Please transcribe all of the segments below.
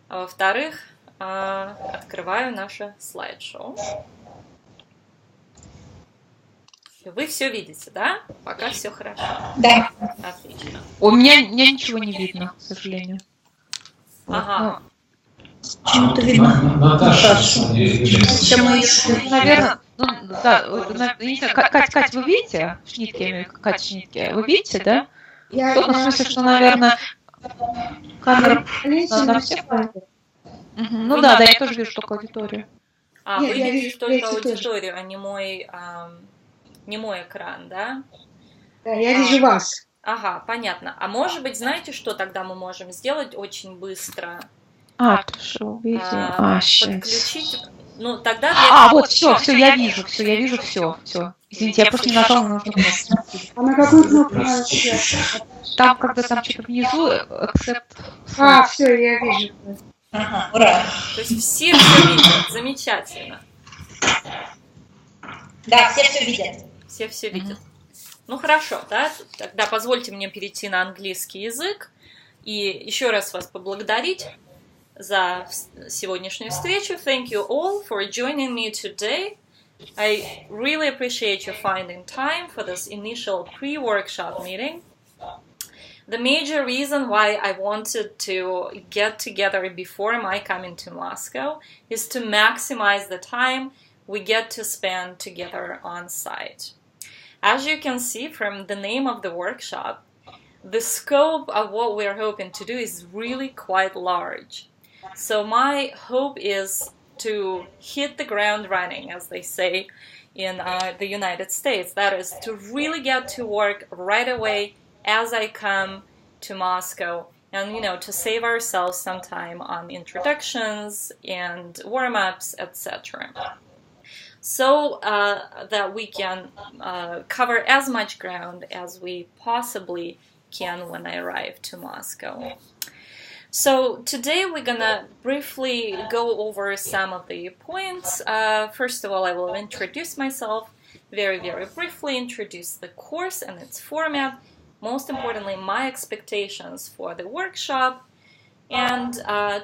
А во-вторых, открываю наше слайд-шоу. Вы все видите, да? Пока все хорошо. Да. Отлично. У меня ничего не видно, к сожалению. Ага. Почему-то видно. Наташа, Наверное, да, не знаю, Кать, вы видите? Шнитке, я имею в виду, Кать Шнитке. Вы видите, да? В смысле, что, наверное, камера на всех. Ну да, я тоже вижу только аудиторию. Вы видите только аудиторию, а не мой экран, да? Да, я вижу вас. Ага, понятно. А может быть, знаете, что тогда мы можем сделать очень быстро? Хорошо, видео. Сейчас. Подключить. Ну, тогда вот, все, я вижу, все. Извините, я просто не нажала на нужную кнопку. А на какую кнопку надо? Там, когда там что-то внизу, accept. Все, я вижу. Ага, ура. То есть все видят, замечательно. Да, все видят. Все видят. Ну, хорошо, да? Тогда позвольте мне перейти на английский язык и еще раз вас поблагодарить за сегодняшнюю встречу. Thank you all for joining me today. I really appreciate you finding time for this initial pre-workshop meeting. The major reason why I wanted to get together before my coming to Moscow is to maximize the time we get to spend together on site. As you can see from the name of the workshop, the scope of what we're hoping to do is really quite large. So my hope is to hit the ground running, as they say in the United States. That is, to really get to work right away as I come to Moscow, and to save ourselves some time on introductions and warm-ups, etc. So that we can cover as much ground as we possibly can when I arrive to Moscow. So today we're gonna briefly go over some of the points. First of all, I will introduce myself very, very briefly, introduce the course and its format, most importantly, my expectations for the workshop, and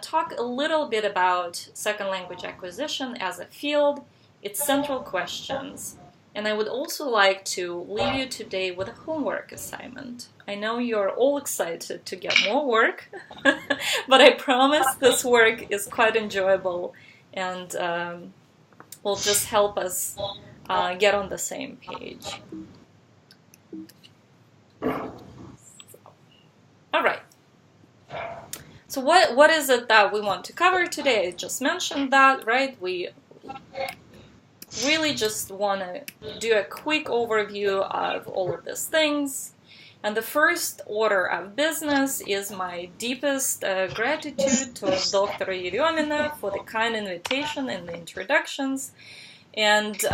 talk a little bit about second language acquisition as a field, its central questions. And I would also like to leave you today with a homework assignment. I know you're all excited to get more work, but I promise this work is quite enjoyable and will just help us get on the same page. All right. So what is it that we want to cover today? I just mentioned that, right? We really just want to do a quick overview of all of these things. And the first order of business is my deepest gratitude to Dr. Yeremina for the kind invitation and the introductions, and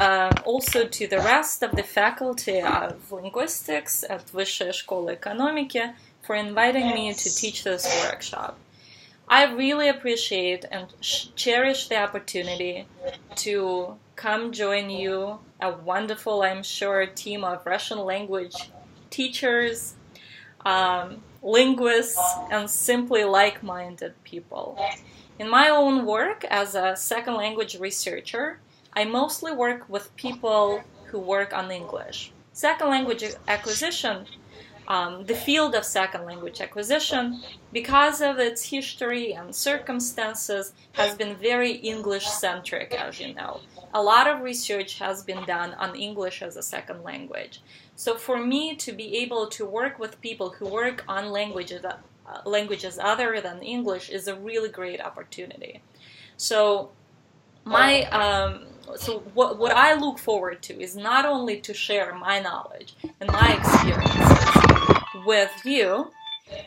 also to the rest of the faculty of linguistics at Высшая школа экономики for inviting me to teach this workshop. I really appreciate and cherish the opportunity to come join you, a wonderful, I'm sure, team of Russian language teachers, linguists, and simply like-minded people. In my own work as a second language researcher, I mostly work with people who work on English. Second language acquisition, the field of second language acquisition, because of its history and circumstances, has been very English-centric, as you know. A lot of research has been done on English as a second language. So for me to be able to work with people who work on languages other than English is a really great opportunity. So what I look forward to is not only to share my knowledge and my experiences with you.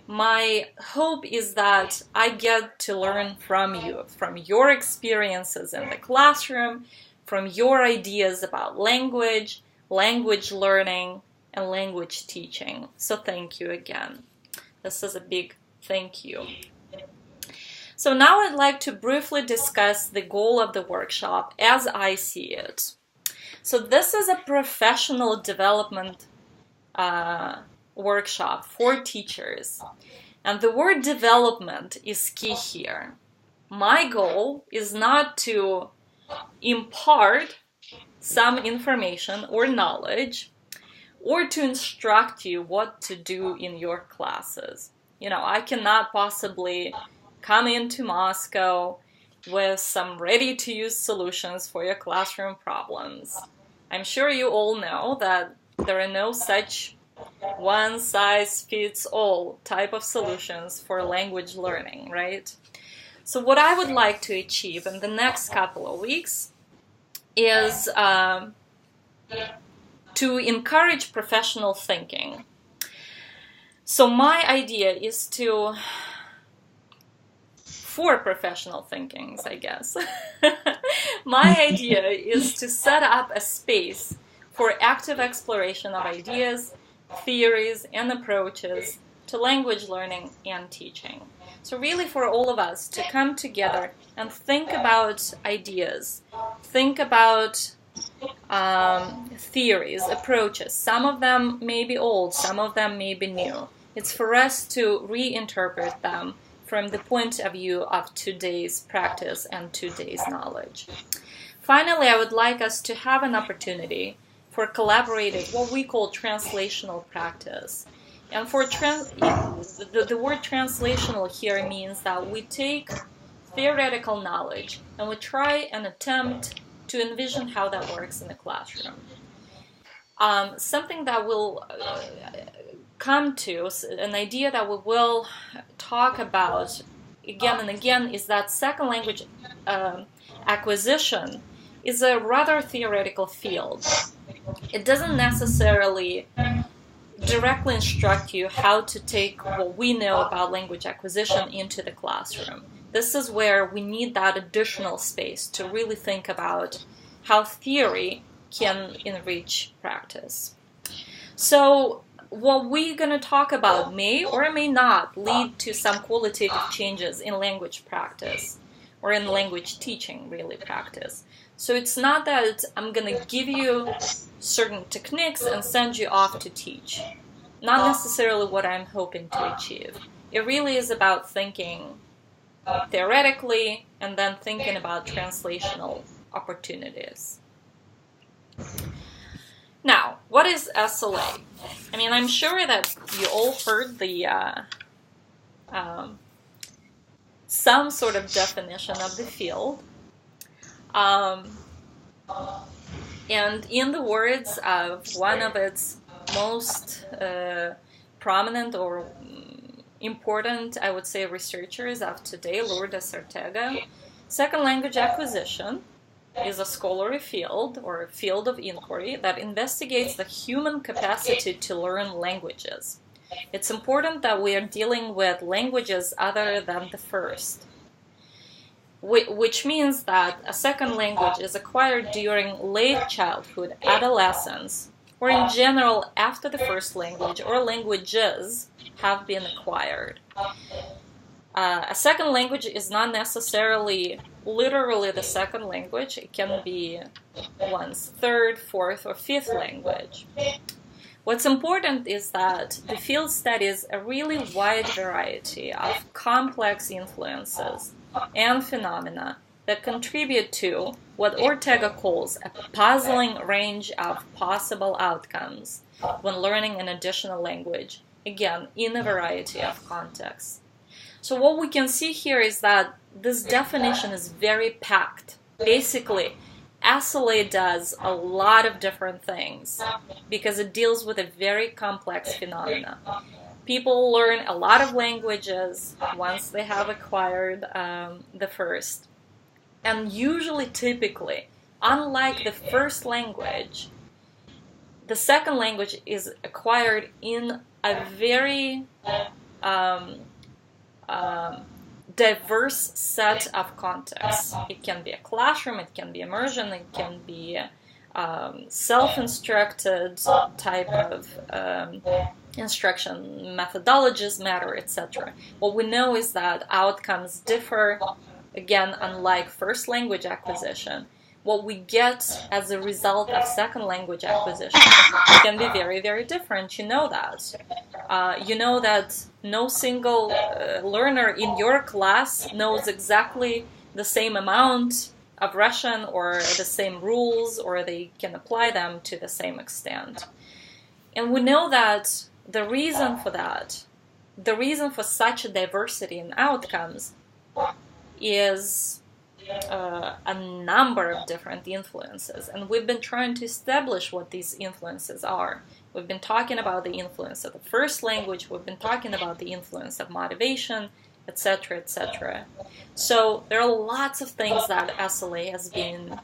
My hope is that I get to learn from you, from your experiences in the classroom, from your ideas about language, language learning, and language teaching. So thank you again. This is a big thank you. So now I'd like to briefly discuss the goal of the workshop as I see it. So this is a professional development workshop for teachers. And the word development is key here. My goal is not to impart some information or knowledge or to instruct you what to do in your classes. I cannot possibly come into Moscow with some ready-to-use solutions for your classroom problems. I'm sure you all know that there are no such one-size-fits-all type of solutions for language learning, right? So what I would like to achieve in the next couple of weeks is to encourage professional thinking. So my idea is for professional thinkings, I guess. My idea is to set up a space for active exploration of ideas, theories, and approaches to language learning and teaching. So really for all of us to come together and think about ideas, think about theories, approaches. Some of them may be old, some of them may be new. It's for us to reinterpret them from the point of view of today's practice and today's knowledge. Finally, I would like us to have an opportunity for collaborative, what we call translational practice. And for the word translational here means that we take theoretical knowledge and we try and attempt to envision how that works in the classroom. Something that will come to, an idea that we will talk about again and again, is that second language acquisition is a rather theoretical field. It doesn't necessarily directly instruct you how to take what we know about language acquisition into the classroom. This is where we need that additional space to really think about how theory can enrich practice. So what we're going to talk about may or may not lead to some qualitative changes in language practice or in language teaching, really, practice. So it's not that I'm going to give you certain techniques and send you off to teach. Not necessarily what I'm hoping to achieve. It really is about thinking theoretically and then thinking about translational opportunities. Now, what is SLA? I mean, I'm sure that you all heard the some sort of definition of the field. And in the words of one of its most prominent or important, I would say, researchers of today, Lourdes Ortega, second language acquisition is a scholarly field or a field of inquiry that investigates the human capacity to learn languages. It's important that we are dealing with languages other than the first, which means that a second language is acquired during late childhood, adolescence, or in general after the first language or languages have been acquired. A second language is not necessarily literally the second language. It can be one's third, fourth, or fifth language. What's important is that the field studies a really wide variety of complex influences and phenomena that contribute to what Ortega calls a puzzling range of possible outcomes when learning an additional language, again, in a variety of contexts. So what we can see here is that this definition is very packed. Basically, SLA does a lot of different things because it deals with a very complex phenomena. People learn a lot of languages once they have acquired the first. And usually, typically, unlike the first language, the second language is acquired in a very diverse set of contexts. It can be a classroom, it can be immersion, it can be self-instructed type of instruction, methodologies matter, etc. What we know is that outcomes differ, again, unlike first language acquisition. what we get as a result of second language acquisition can be very, very different. You know that. You know that no single learner in your class knows exactly the same amount of Russian or the same rules, or they can apply them to the same extent. And we know that the reason for that, the reason for such a diversity in outcomes is a number of different influences, and we've been trying to establish what these influences are. We've been talking about the influence of the first language, we've been talking about the influence of motivation, etc., etc. So there are lots of things that SLA has been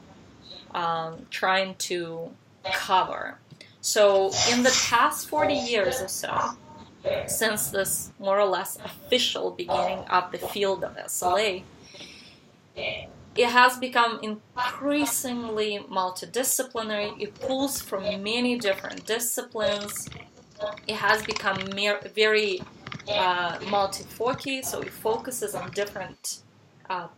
trying to cover. So in the past 40 years or so, since this more or less official beginning of the field of SLA, it has become increasingly multidisciplinary. It pulls from many different disciplines. It has become very multifoci, so it focuses on different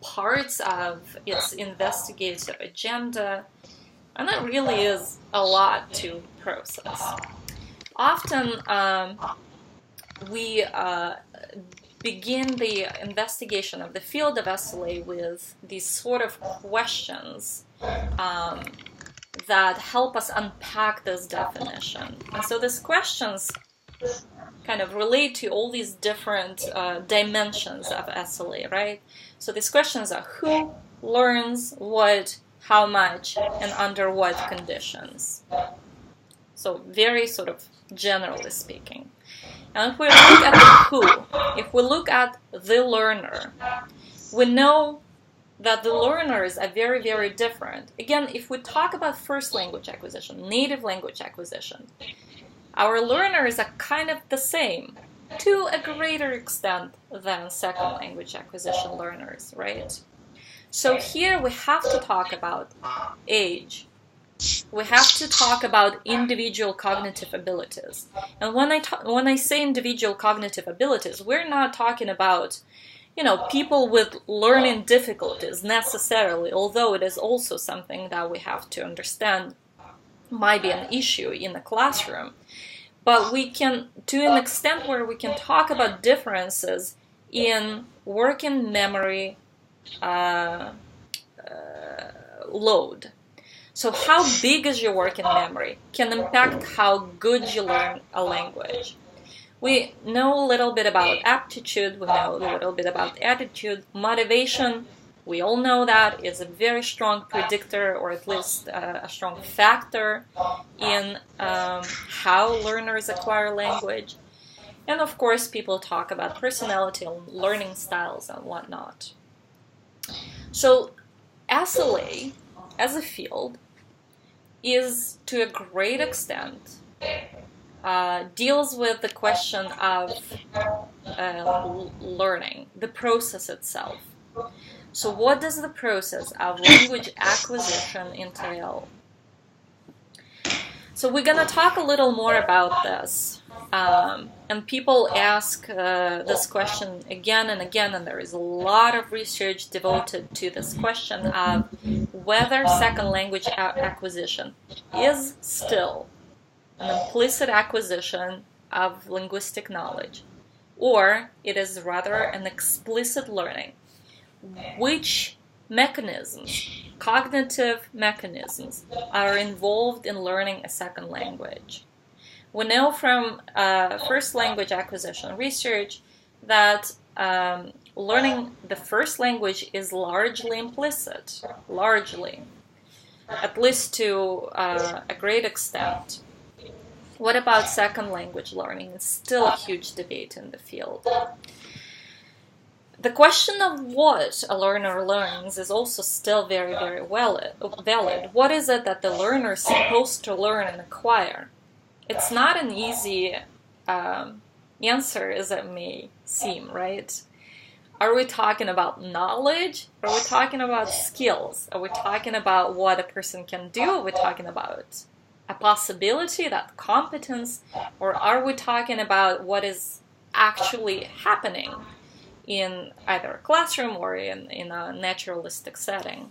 parts of its investigative agenda, and that really is a lot to process. Often we begin the investigation of the field of SLA with these sort of questions that help us unpack this definition. And so these questions kind of relate to all these different dimensions of SLA, right? So these questions are who learns what, how much, and under what conditions. So very sort of generally speaking. And if we look at the who, if we look at the learner, we know that the learners are very, very different. Again, if we talk about first language acquisition, native language acquisition, our learners are kind of the same to a greater extent than second language acquisition learners, right? So here we have to talk about age. We have to talk about individual cognitive abilities. And when I say individual cognitive abilities, we're not talking about, people with learning difficulties necessarily, although it is also something that we have to understand might be an issue in the classroom. But we can, to an extent where we can talk about differences in working memory load. So how big is your working memory can impact how good you learn a language. We know a little bit about aptitude, we know a little bit about attitude, motivation. We all know that is a very strong predictor, or at least a strong factor in how learners acquire language. And of course, people talk about personality and learning styles and whatnot. So SLA, as a field, is to a great extent deals with the question of learning, the process itself. So what does the process of language acquisition entail? So we're going to talk a little more about this. And people ask this question again and again, and there is a lot of research devoted to this question of whether second language acquisition is still an implicit acquisition of linguistic knowledge, or it is rather an explicit learning. Which mechanisms, cognitive mechanisms, are involved in learning a second language? We know from first language acquisition research that learning the first language is largely implicit, at least to a great extent. What about second language learning? It's still a huge debate in the field. The question of what a learner learns is also still very, very valid. What is it that the learner is supposed to learn and acquire? It's not an easy answer as it may seem, right? Are we talking about knowledge? Are we talking about skills? Are we talking about what a person can do? Are we talking about a possibility, that competence? Or are we talking about what is actually happening in either a classroom or in a naturalistic setting?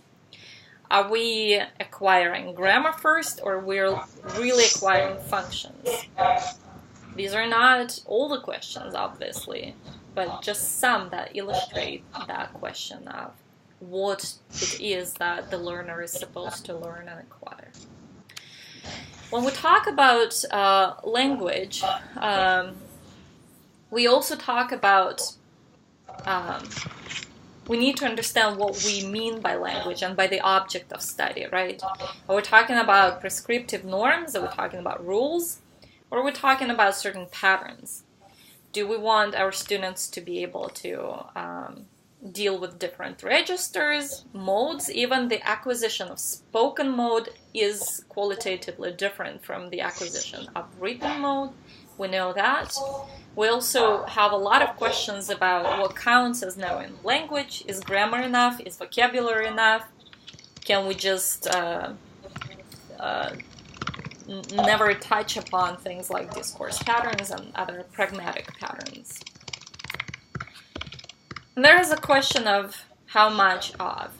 Are we acquiring grammar first, or we're really acquiring functions? These are not all the questions, obviously, but just some that illustrate that question of what it is that the learner is supposed to learn and acquire. When we talk about language, we also talk about we need to understand what we mean by language and by the object of study, right? Are we talking about prescriptive norms? Are we talking about rules? Or are we talking about certain patterns? Do we want our students to be able to deal with different registers, modes? Even the acquisition of spoken mode is qualitatively different from the acquisition of written mode. We know that. We also have a lot of questions about what counts as knowing language. Is grammar enough? Is vocabulary enough? Can we just never touch upon things like discourse patterns and other pragmatic patterns? And there is a question of how much of.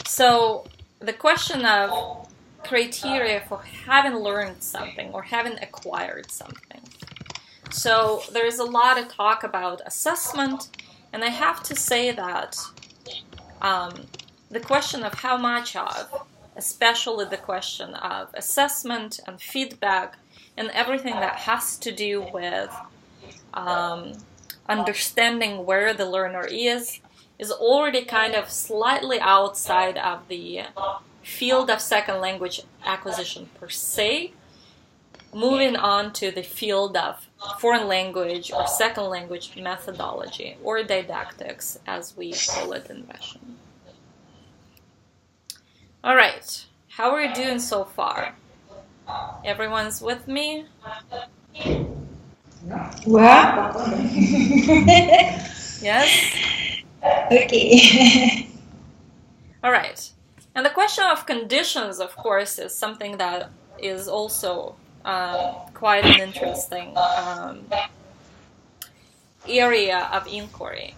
So the question of criteria for having learned something or having acquired something. So there is a lot of talk about assessment, and I have to say that the question of how much of, especially the question of assessment and feedback and everything that has to do with understanding where the learner is already kind of slightly outside of the field of second language acquisition per se, moving on to the field of foreign language or second language methodology, or didactics as we call it in Russian. All right, how are you doing so far? Everyone's with me? Wow. Yes? Okay. All right. And the question of conditions, of course, is something that is also quite an interesting area of inquiry.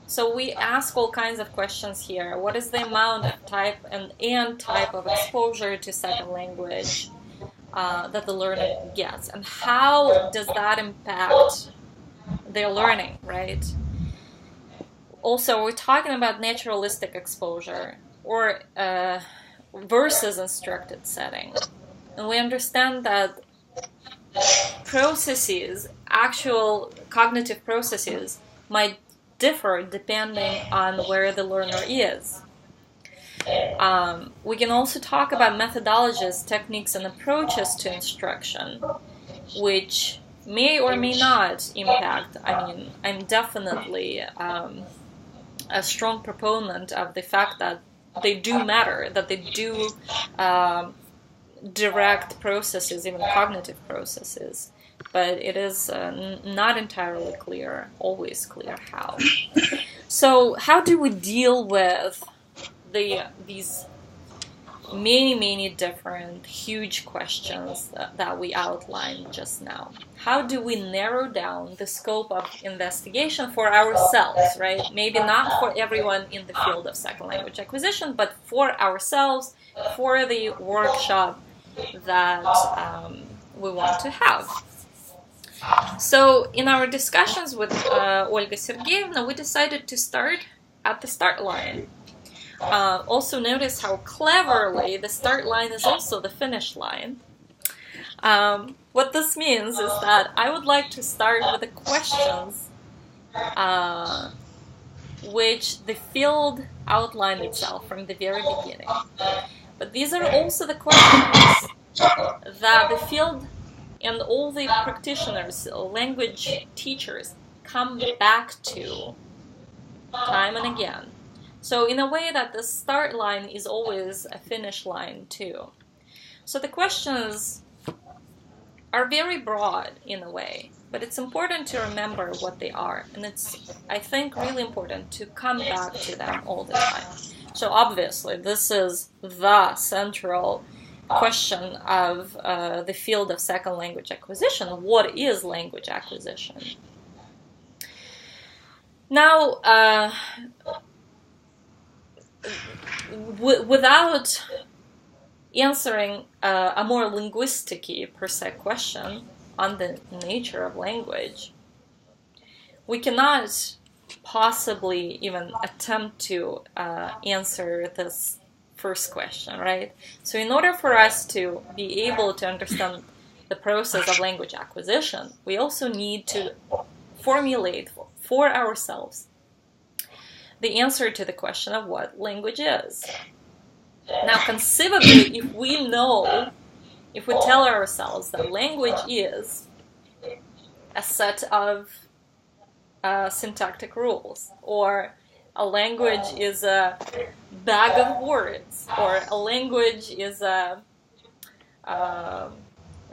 So we ask all kinds of questions here. What is the amount of type and type of exposure to second language that the learner gets? And how does that impact their learning, right? Also, we're talking about naturalistic exposure or versus instructed setting. And we understand that processes, actual cognitive processes, might differ depending on where the learner is. We can also talk about methodologies, techniques, and approaches to instruction, which may or may not impact. I mean, I'm definitely a strong proponent of the fact that they do matter, that they do direct processes, even cognitive processes. But it is not entirely clear, always clear how. So how do we deal with these many different huge questions that we outlined just now? How do we narrow down the scope of investigation for ourselves, right? Maybe not for everyone in the field of second language acquisition, but for ourselves, for the workshop that we want to have. So in our discussions with Olga Sergeyevna, we decided to start at the start line. Also notice how cleverly the start line is also the finish line. What this means is that I would like to start with the questions which the field outlined itself from the very beginning. But these are also the questions that the field and all the practitioners, language teachers, come back to time and again. So in a way that the start line is always a finish line too. So the questions are very broad in a way, but it's important to remember what they are. And it's, I think, really important to come back to them all the time. So obviously, this is the central question of the field of second language acquisition. What is language acquisition? Now, without answering a more linguistic-y per se question on the nature of language, we cannot possibly even attempt to answer this first question, right? So in order for us to be able to understand the process of language acquisition, we also need to formulate for ourselves the answer to the question of what language is. Now, conceivably, if we tell ourselves that language is a set of syntactic rules, or a language is a bag of words, or a language is a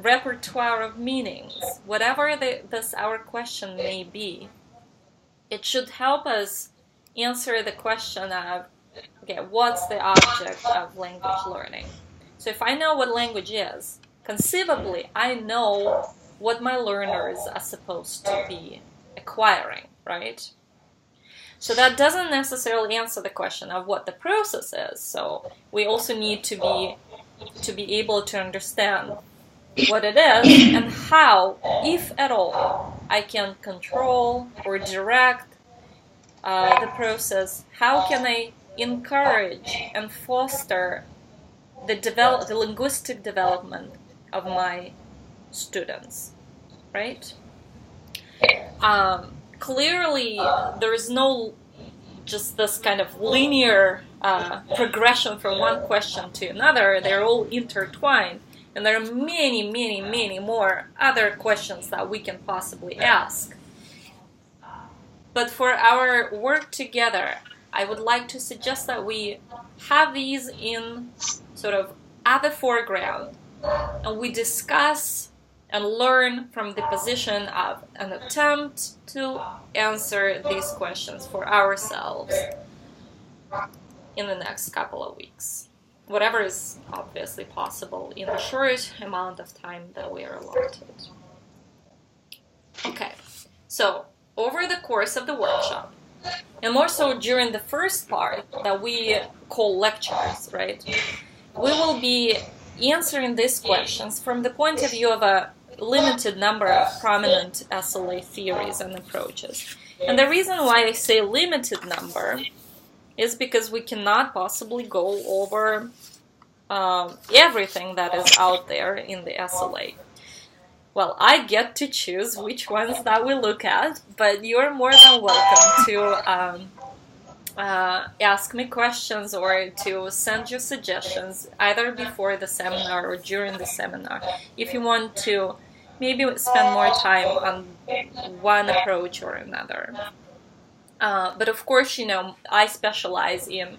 repertoire of meanings, whatever this our question may be, it should help us answer the question of, okay, what's the object of language learning? So if I know what language is, conceivably, I know what my learners are supposed to be acquiring, right? So that doesn't necessarily answer the question of what the process is. So we also need to be able to understand what it is and how, if at all, I can control or direct the process. How can I encourage and foster the linguistic development of my students, right? Clearly, there is no just this kind of linear progression from one question to another. They're all intertwined, and there are many, many, many more other questions that we can possibly ask. But for our work together, I would like to suggest that we have these in sort of at the foreground, and we discuss and learn from the position of an attempt to answer these questions for ourselves in the next couple of weeks. Whatever is obviously possible in the short amount of time that we are allotted. Okay, so over the course of the workshop, and more so during the first part that we call lectures, right, we will be answering these questions from the point of view of a limited number of prominent SLA theories and approaches. And the reason why I say limited number is because we cannot possibly go over everything that is out there in the SLA. Well, I get to choose which ones that we look at, but you're more than welcome to ask me questions or to send your suggestions either before the seminar or during the seminar if you want to maybe spend more time on one approach or another. But of course, I specialize in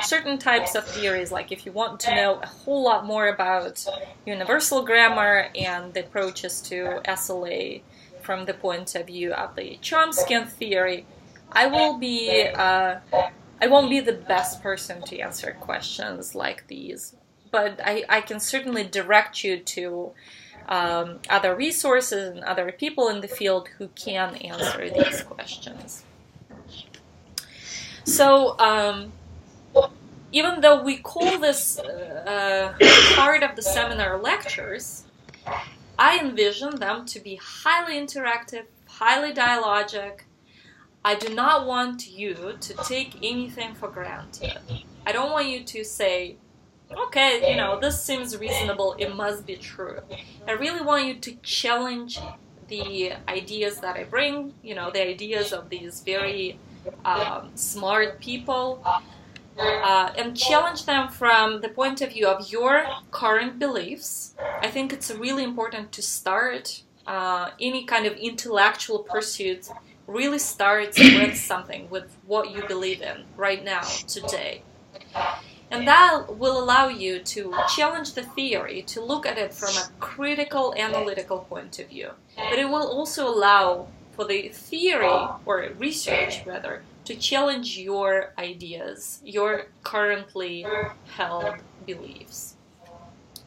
certain types of theories, like if you want to know a whole lot more about universal grammar and the approaches to SLA from the point of view of the Chomskyan theory, I won't be the best person to answer questions like these, but I can certainly direct you to other resources and other people in the field who can answer these questions. So, even though we call this part of the seminar lectures, I envision them to be highly interactive, highly dialogic. I do not want you to take anything for granted. I don't want you to say, okay, this seems reasonable, it must be true. I really want you to challenge the ideas that I bring, the ideas of these very smart people, and challenge them from the point of view of your current beliefs. I think it's really important to start any kind of intellectual pursuit really starts with something, with what you believe in right now, today. And that will allow you to challenge the theory, to look at it from a critical, analytical point of view. But it will also allow for the theory, or research rather, to challenge your ideas, your currently held beliefs.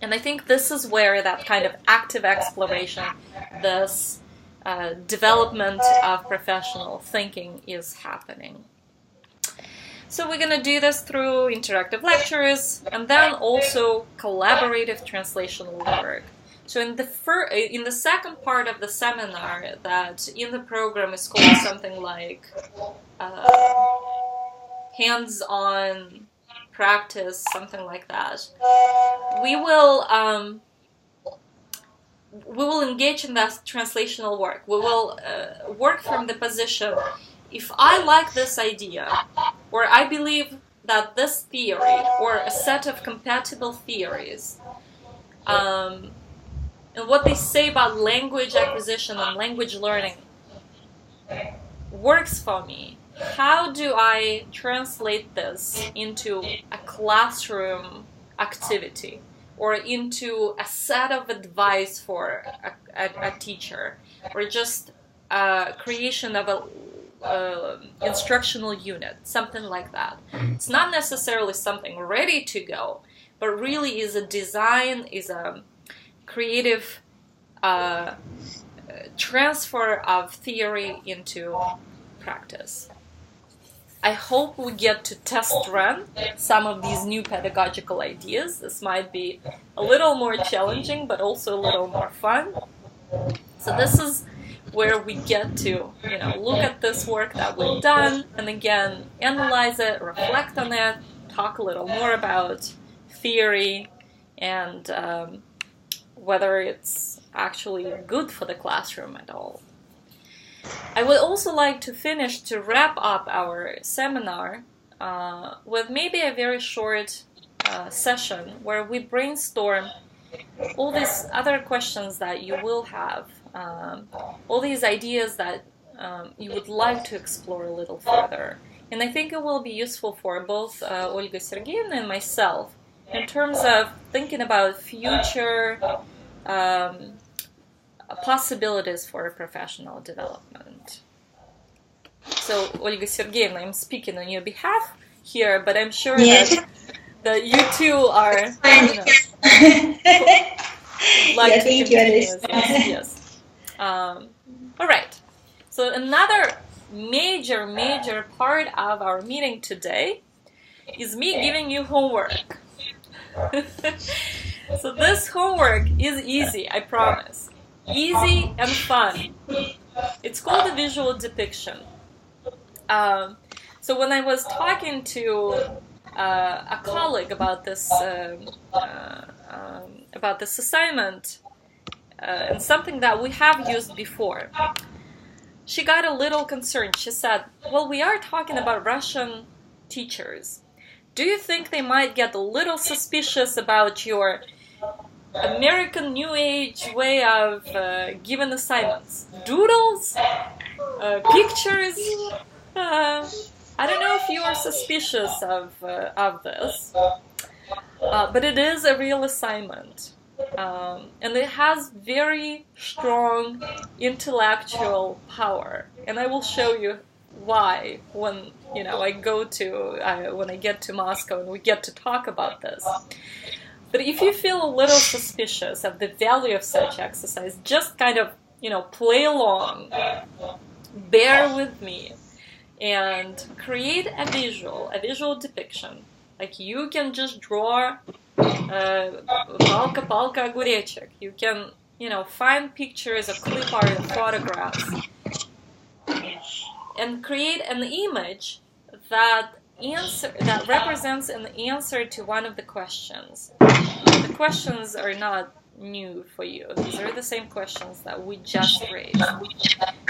And I think this is where that kind of active exploration, this development of professional thinking is happening. So we're going to do this through interactive lectures and then also collaborative translational work. So in the second part of the seminar that in the program is called something like hands-on practice, something like that, we will engage in that translational work. We will work from the position, if I like this idea, or I believe that this theory, or a set of compatible theories, and what they say about language acquisition and language learning works for me, how do I translate this into a classroom activity or into a set of advice for a teacher, or just creation of a instructional unit, something like that. It's not necessarily something ready to go, but really is a design, is a creative transfer of theory into practice. I hope we get to test run some of these new pedagogical ideas. This might be a little more challenging, but also a little more fun. So this is where we get to, look at this work that we've done, and again, analyze it, reflect on it, talk a little more about theory, and whether it's actually good for the classroom at all. I would also like to wrap up our seminar with maybe a very short session where we brainstorm all these other questions that you will have, all these ideas that you would like to explore a little further. And I think it will be useful for both Olga Sergeyevna and myself in terms of thinking about future possibilities for professional development. So, Olga Sergeyevna, I'm speaking on your behalf here, but I'm sure that you two are, like to continue. Yes. All right. So another major part of our meeting today is me giving you homework. So this homework is easy, I promise. Easy and fun. It's called a visual depiction. So when I was talking to a colleague about this assignment, and something that we have used before, she got a little concerned. She said, well, we are talking about Russian teachers. Do you think they might get a little suspicious about your American New Age way of giving assignments? Doodles? Pictures? I don't know if you are suspicious of this, but it is a real assignment. And it has very strong intellectual power. And I will show you why when when I get to Moscow and we get to talk about this. But if you feel a little suspicious of the value of such exercise, just kind of, play along, bear with me, and create a visual depiction. Like you can just draw palka огуречек. You can, find pictures of clip art and photographs and create an image that represents an answer to one of the questions. The questions are not new for you. These are the same questions that we just raised.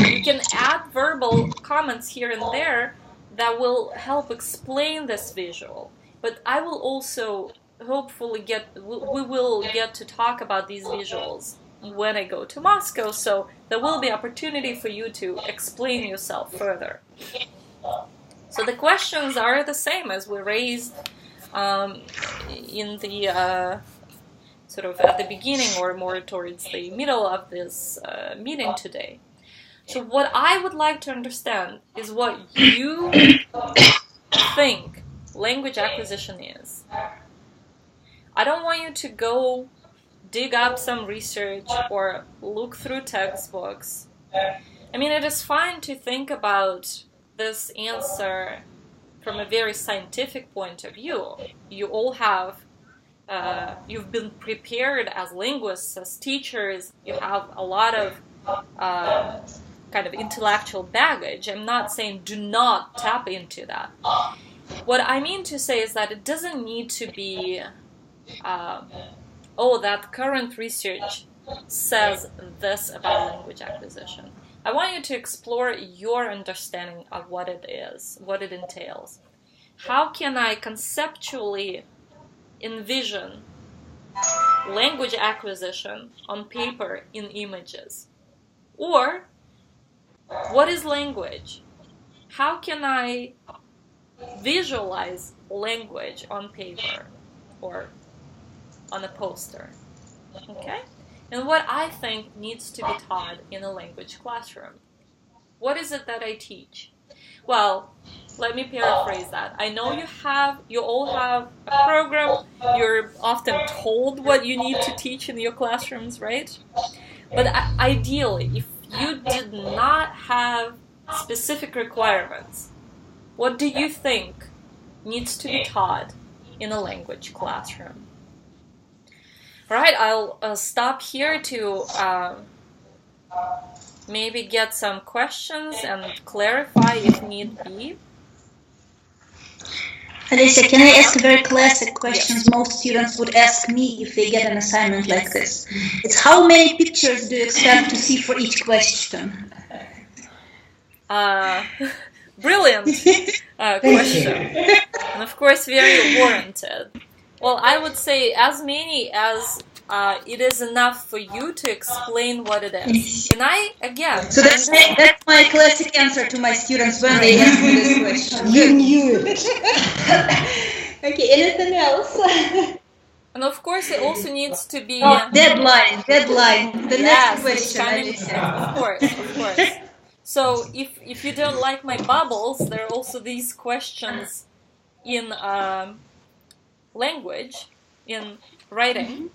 You can add verbal comments here and there that will help explain this visual. But I will also hopefully we will get to talk about these visuals when I go to Moscow, so there will be opportunity for you to explain yourself further. So the questions are the same as we raised in the sort of at the beginning or more towards the middle of this meeting today. So what I would like to understand is what you think language acquisition is. I don't want you to go dig up some research or look through textbooks. I mean, it is fine to think about this answer from a very scientific point of view, you all have, you've been prepared as linguists, as teachers, you have a lot of kind of intellectual baggage. I'm not saying do not tap into that. What I mean to say is that it doesn't need to be, that current research says this about language acquisition. I want you to explore your understanding of what it is, what it entails. How can I conceptually envision language acquisition on paper in images? Or, what is language? How can I visualize language on paper or on a poster? Okay? And what I think needs to be taught in a language classroom. What is it that I teach? Well, let me paraphrase that. I know you all have a program. You're often told what you need to teach in your classrooms, right? But ideally, if you did not have specific requirements, what do you think needs to be taught in a language classroom? All right, I'll stop here to maybe get some questions and clarify if need be. Olesya, can I ask a very classic question most students would ask me if they get an assignment like this? It's how many pictures do you expect to see for each question? Brilliant question. And of course, very warranted. Well, I would say as many as it is enough for you to explain what it is. And So that's my classic answer to my students when they ask me this question. You knew it. Okay, anything else? And of course, it also needs to be... Deadline. The next question. Of course. So if you don't like my bubbles, there are also these questions in language, in writing,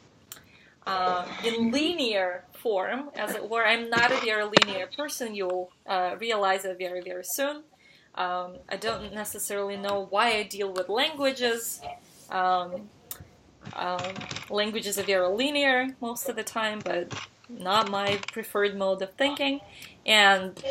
in linear form, as it were. I'm not a very linear person. You'll realize it very, very soon. I don't necessarily know why I deal with languages. Languages are very linear most of the time, but not my preferred mode of thinking. And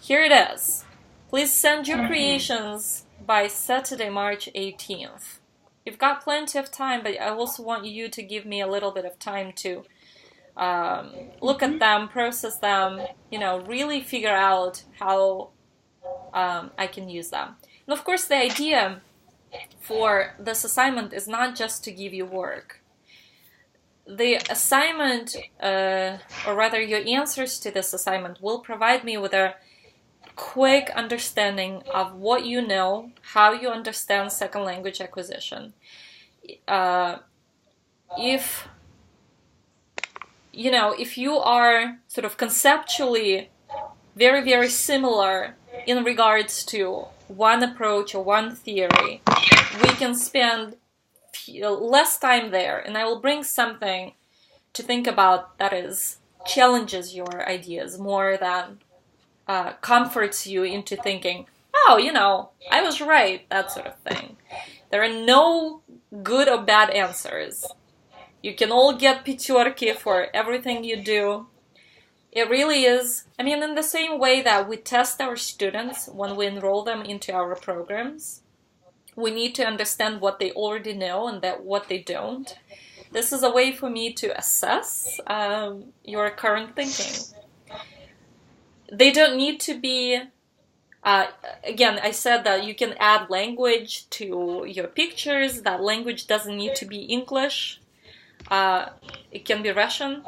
here it is. Please send your creations by Saturday, March 18th. You've got plenty of time, but I also want you to give me a little bit of time to look at them, process them, really figure out how I can use them. And of course, the idea for this assignment is not just to give you work. The assignment, or rather your answers to this assignment, will provide me with a quick understanding of what you know, how you understand second language acquisition. If you are sort of conceptually very, very similar in regards to one approach or one theory, we can spend less time there, and I will bring something to think about that challenges your ideas more than comforts you into thinking, I was right, that sort of thing. There are no good or bad answers. You can all get пятерки for everything you do. It really is, in the same way that we test our students when we enroll them into our programs, we need to understand what they already know and what they don't. This is a way for me to assess your current thinking. They don't need to be, again, I said that you can add language to your pictures. That language doesn't need to be English. It can be Russian.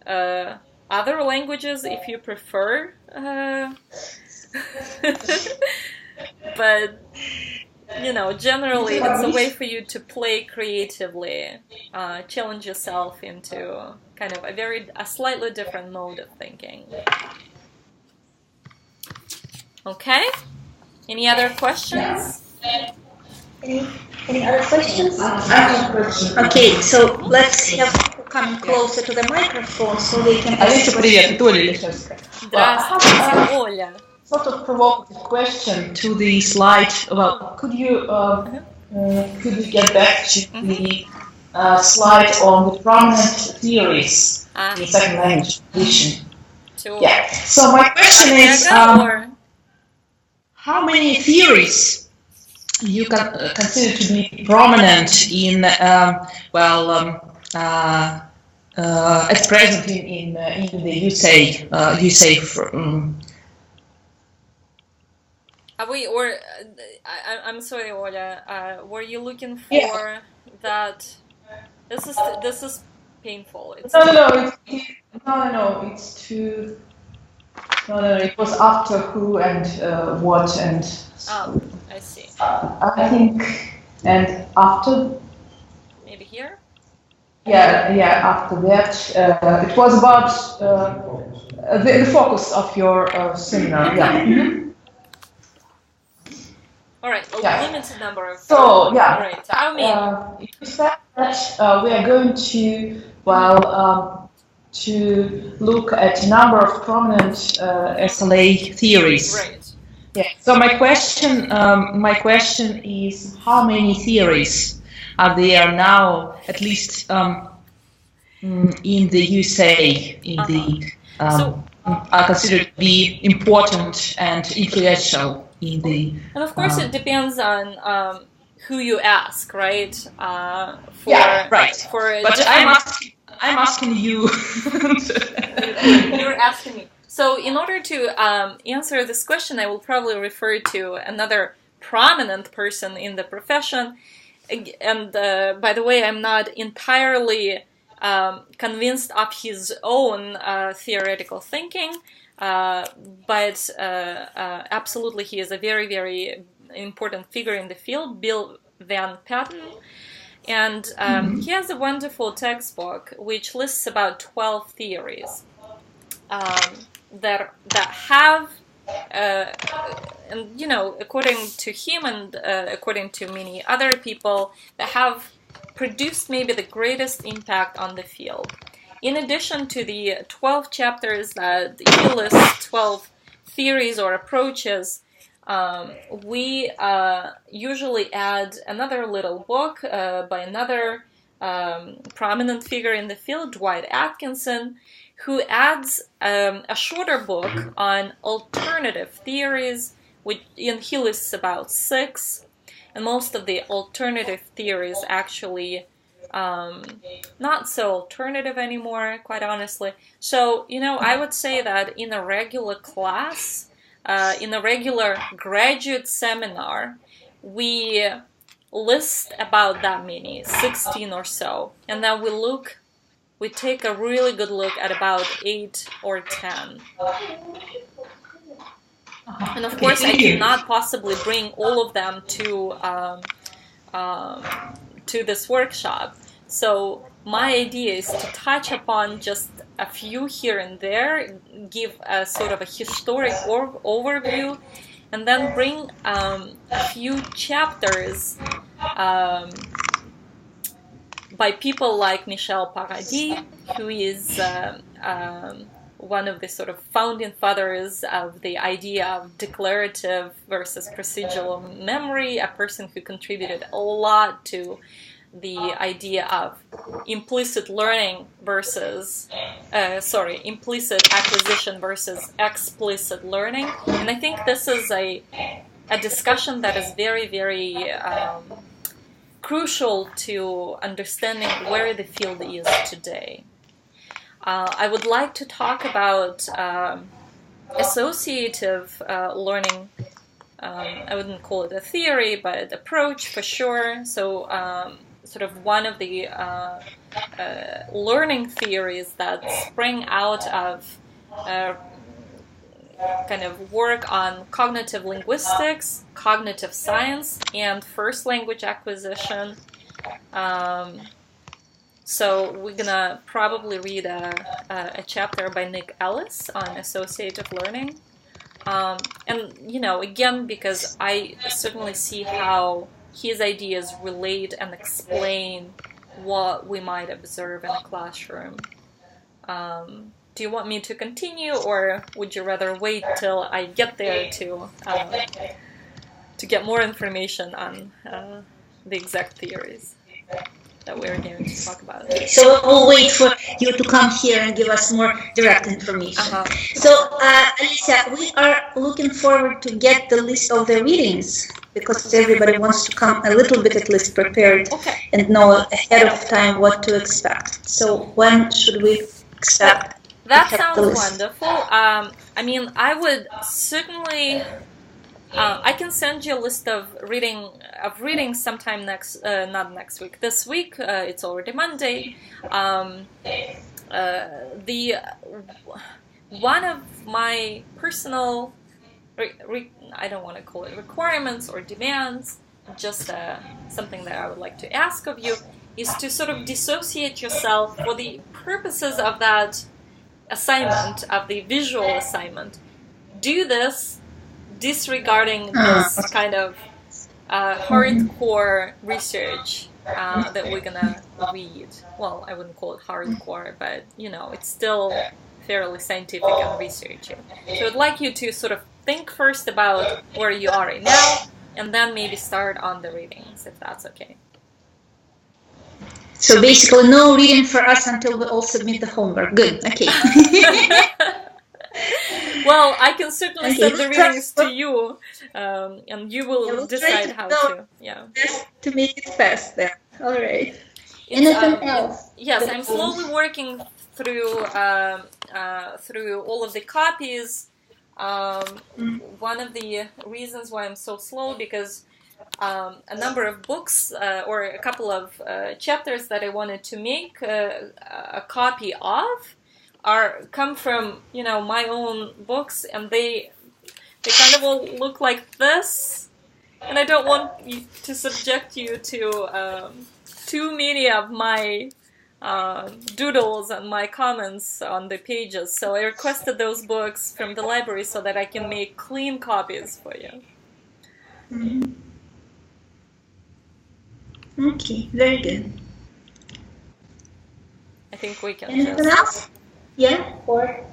Other languages if you prefer. But, generally it's a way for you to play creatively, challenge yourself into kind of a slightly different mode of thinking. Okay? Any other questions? Any other questions? Okay, so let's have people come closer to the microphone so they can... Олеся, привет, это Оля сейчас. Здравствуйте, Оля. sort of provocative question to the slide. Well, could you get back to the slide on the prominent theories in second language edition? Sure. Yeah. So my question is, how many theories you can consider to be prominent in at present in the USA? I'm sorry, Oля. Were you looking for that? This is painful. No. It's too. No. It was after who and what and. Oh, I see. I think, and after. Maybe here. Yeah. After that, it was about the focus of your seminar. Yeah. Mm-hmm. All right. A limited number of. So yeah. All right. How many? You said that we are going to to look at a number of prominent SLA theories. Right. Yeah. So my question is, how many theories are there now, at least in the USA, are considered to be important and influential in the. And of course, it depends on who you ask, right? Right. But I'm asking you. You're asking me. So in order to answer this question, I will probably refer to another prominent person in the profession. And by the way, I'm not entirely convinced of his own theoretical thinking, but absolutely he is a very, very important figure in the field, Bill Van Patten. And he has a wonderful textbook which lists about 12 theories that have, and you know, according to him and according to many other people, that have produced maybe the greatest impact on the field. In addition to the 12 chapters that he lists, 12 theories or approaches, we usually add another little book by another prominent figure in the field, Dwight Atkinson, who adds a shorter book on alternative theories, which he lists about 6, and most of the alternative theories actually not so alternative anymore, quite honestly. So, you know, I would say that in a regular class, in a regular graduate seminar, we list about that many, 16 or so, and then we take a really good look at about 8 or 10. And of course, I cannot possibly bring all of them to this workshop. So my idea is to touch upon just a few here and there, give a sort of a historic overview, and then bring a few chapters by people like Michel Paradis, who is one of the sort of founding fathers of the idea of declarative versus procedural memory, a person who contributed a lot to the idea of implicit learning versus, implicit acquisition versus explicit learning. And I think this is a discussion that is very, very crucial to understanding where the field is today. I would like to talk about associative learning. I wouldn't call it a theory, but approach for sure. So sort of one of the learning theories that sprang out of kind of work on cognitive linguistics, cognitive science, and first language acquisition. So we're gonna probably read a chapter by Nick Ellis on associative learning. And, you know, again, because I certainly see how his ideas relate and explain what we might observe in a classroom. do you want me to continue, or would you rather wait till I get there to get more information on the exact theories that we're going to talk about? So we'll wait for you to come here and give us more direct information. So, Olesya, we are looking forward to get the list of the readings, because everybody wants to come a little bit at least prepared and know ahead of time what to expect. So when should we expect? That sounds wonderful. I mean, I would certainly. I can send you a list of readings sometime not next week. This week, it's already Monday. One of my personal, I don't want to call it requirements or demands, just something that I would like to ask of you, is to sort of dissociate yourself for the purposes of that assignment, of the visual assignment. Do this disregarding this kind of hardcore research that we're gonna read. Well, I wouldn't call it hardcore, but it's still fairly scientific and researching. So I'd like you to sort of think first about where you are right now, and then maybe start on the readings, if that's okay. So basically, no reading for us until we all submit the homework. Good. Okay. Well, I can certainly send the readings to you, and you will decide how to. Yeah. Best to make it fast then. All right. Anything else? Yes, I'm slowly working through all of the copies. One of the reasons why I'm so slow, because a number of books or a couple of chapters that I wanted to make a copy of come from my own books, and they kind of all look like this, and I don't want to subject you to too many of my doodles and my comments on the pages, so I requested those books from the library so that I can make clean copies for you. Mm-hmm. Okay, very good. I think we can Anything else? Yeah, or